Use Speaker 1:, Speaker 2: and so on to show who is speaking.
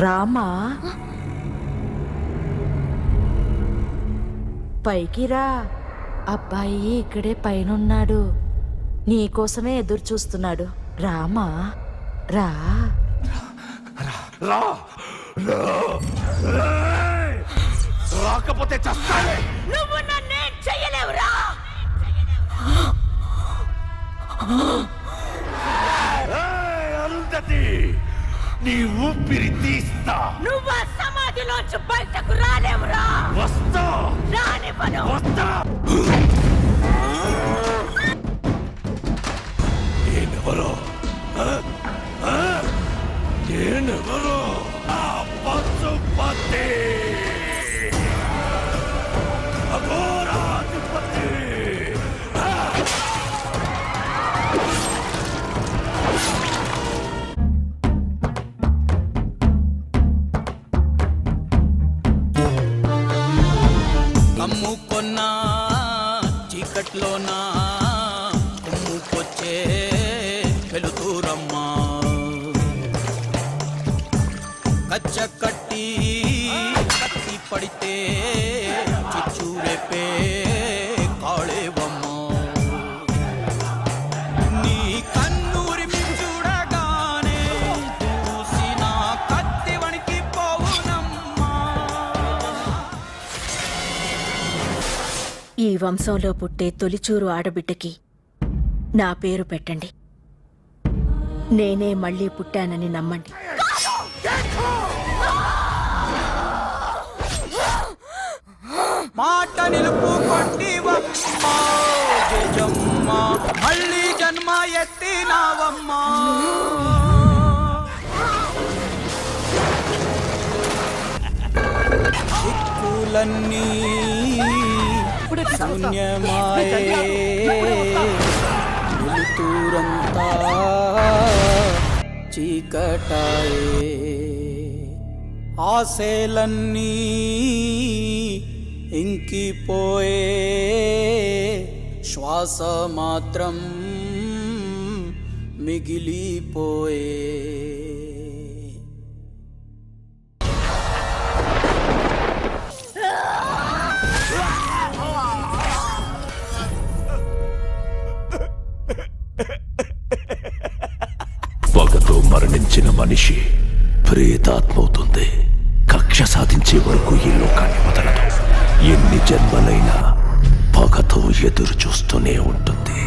Speaker 1: రామా, పైకి రా. అబ్బాయి ఇక్కడే పైనున్నాడు, నీకోసమే ఎదురు చూస్తున్నాడు. రామా రా.
Speaker 2: రాకపోతే చస్తాలే.
Speaker 1: నువ్వు నన్నేం చెయ్యలేవురా.
Speaker 2: అరుంధతి, నీ ఊపిరి తీస్తా.
Speaker 1: నువ్వు ఆ సమాధిలోంచి బయటకు రాలేవురా.
Speaker 2: వస్తా,
Speaker 1: రానివ్వను.
Speaker 2: వస్తా. నేనెవరో నేనెవరో పశుపతి, అఘోరాధిపతి.
Speaker 3: కమ్ముకొన్నా చీకట్లోనా కుమ్ముకొచ్చే వెలుతురమ్మా, కచ్చ కట్టి కత్తి పడితే చిచ్చూరెపే కాళేవమ్మా. నీ కన్నూరి చూడగానే చూసిన కత్తి వణికి పోవునమ్మా.
Speaker 1: ఈ వంశంలో పుట్టే తొలిచూరు ఆడబిడ్డకి నా పేరు పెట్టండి. నేనే మళ్ళీ పుట్టానని నమ్మండి.
Speaker 3: మాట నిలుపుకొంటివమ్మా జయమ్మ, మళ్ళీ జన్మ ఎత్తినావమ్మా. దిక్కులన్నీ శూన్యమాయే, వెలుతురంతా చీకటాయే, ఆశలన్నీ ఇంకిపోయే, శ్వాస మాత్రం మిగిలిపోయే.
Speaker 2: పగతో మరణించిన మనిషి ప్రేతాత్మవుతుంది. కక్ష సాధించే వరకు ఈ లోకాన్ని వదలదు. ఎన్ని జన్మలైనా పగతో ఎదురు చూస్తూనే ఉంటుంది.